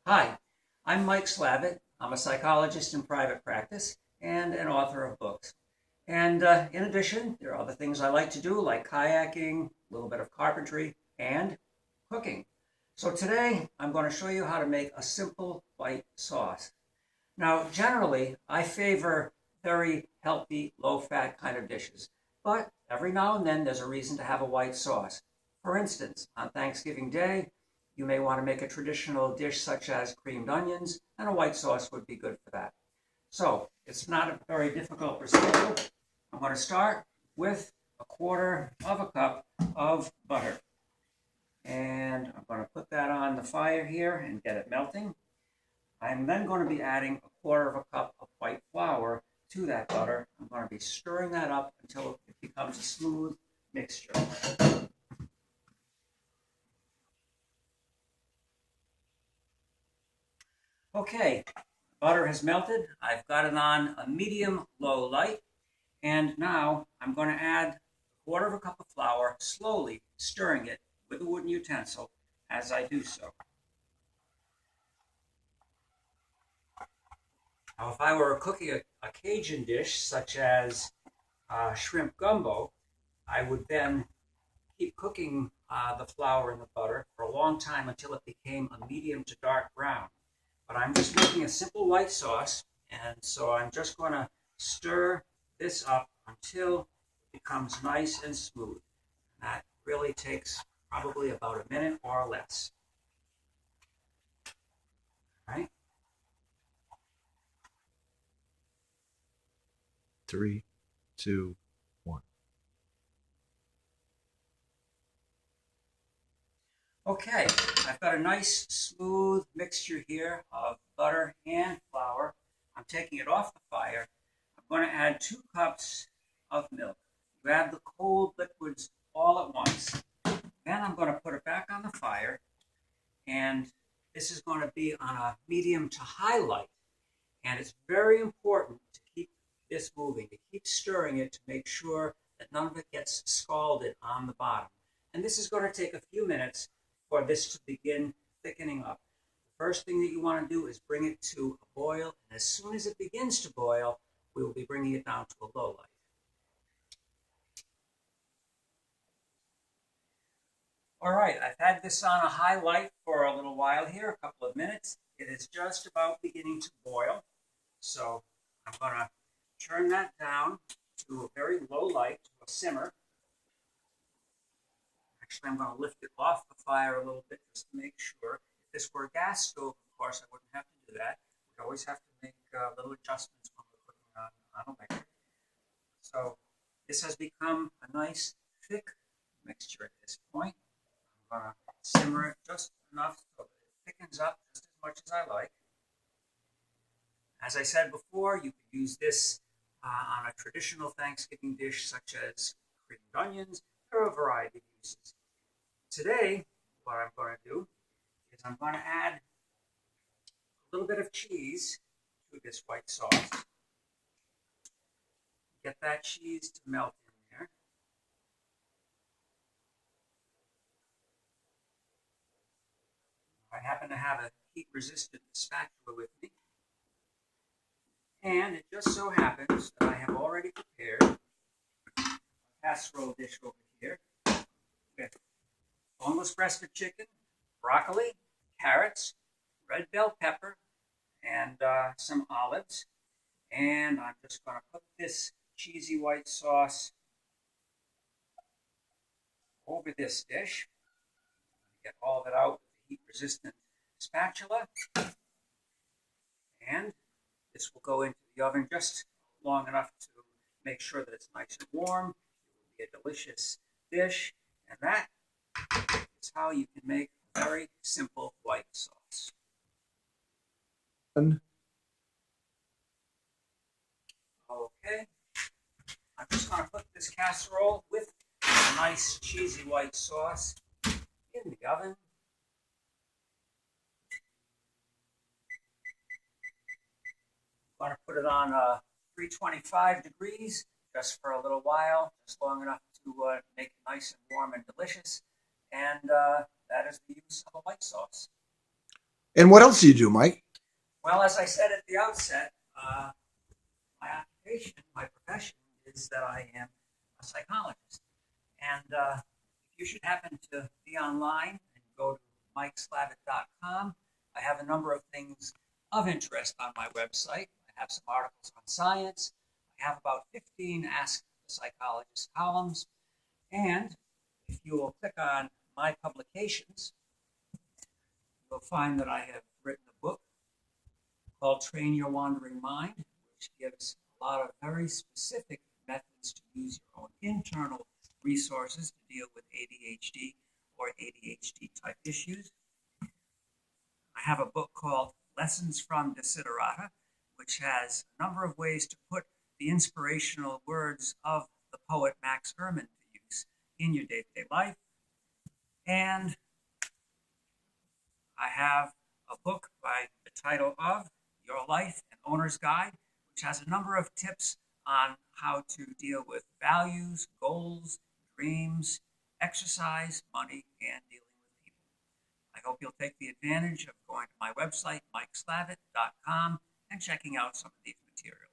Hi, I'm Mike Slavit. I'm a psychologist in private practice and an author of books. And in addition, there are other things I like to do, like kayaking, a little bit of carpentry, and cooking. So today, I'm going to show you how to make a simple white sauce. Now, generally, I favor very healthy, low-fat kind of dishes, but every now and then there's a reason to have a white sauce. For instance, on Thanksgiving Day, you may want to make a traditional dish such as creamed onions, and a white sauce would be good for that. So it's not a very difficult procedure. I'm going to start with a quarter of a cup of butter. And I'm going to put that on the fire here and get it melting. I'm then going to be adding a quarter of a cup of white flour to that butter. I'm going to be stirring that up until it becomes a smooth mixture. Okay, butter has melted. I've got it on a medium-low light. And now I'm going to add a quarter of a cup of flour, slowly stirring it with a wooden utensil as I do so. Now, if I were cooking a Cajun dish such as shrimp gumbo, I would then keep cooking the flour in the butter for a long time until it became a medium to dark brown. But I'm just making a simple white sauce, and so I'm just going to stir this up until it becomes nice and smooth. That really takes probably about a minute or less. All right? Three, two, one. Okay, I've got a nice smooth mixture here of butter and flour. I'm taking it off the fire. I'm going to add 2 cups of milk. You add the cold liquids all at once. Then I'm going to put it back on the fire, and this is going to be on a medium to high light. And it's very important to keep this moving, to keep stirring it to make sure that none of it gets scalded on the bottom. And this is going to take a few minutes for this to begin thickening up. The first thing that you want to do is bring it to a boil. And as soon as it begins to boil, we will be bringing it down to a low light. All right, I've had this on a high light for a little while here, a couple of minutes. It is just about beginning to boil. So I'm going to turn that down to a very low light, to a simmer. Actually, I'm going to lift it off the fire a little bit just to make sure. If this were a gas stove, of course, I wouldn't have to do that. We always have to make little adjustments when we're cooking on electric. So this has become a nice thick mixture at this point. I'm going to simmer it just enough so that it thickens up just as much as I like. As I said before, you could use this on a traditional Thanksgiving dish such as creamed onions. There are a variety of uses. Today, what I'm going to do is I'm going to add a little bit of cheese to this white sauce. Get that cheese to melt in there. I happen to have a heat-resistant spatula with me. And it just so happens that I have already prepared a casserole dish over here with boneless breast of chicken, broccoli, carrots, red bell pepper, and some olives. And I'm just going to put this cheesy white sauce over this dish. Get all of it out with the heat-resistant spatula. And this will go into the oven just long enough to make sure that it's nice and warm. It will be a delicious dish. And that is how you can make a very simple white sauce. Okay. I'm just going to put this casserole with a nice cheesy white sauce in the oven. I'm going to put it on 325 degrees just for a little while, just long enough to make it nice and warm and delicious. And that is the use of a white sauce. And what else do you do, Mike? Well, as I said at the outset, my occupation, my profession is that I am a psychologist. And if you should happen to be online and go to mikeslavit.com, I have a number of things of interest on my website. I have some articles on science. I have about 15 Ask the Psychologist columns. And if you will click on my publications, you'll find that I have written a book called Train Your Wandering Mind, which gives a lot of very specific methods to use your own internal resources to deal with ADHD or ADHD type issues. I have a book called Lessons from Desiderata, which has a number of ways to put the inspirational words of the poet Max Ehrmann to use in your day-to-day life. And I have a book by the title of Your Life, an Owner's Guide, which has a number of tips on how to deal with values, goals, dreams, exercise, money, and dealing with people. I hope you'll take the advantage of going to my website, mikeslavit.com, and checking out some of these materials.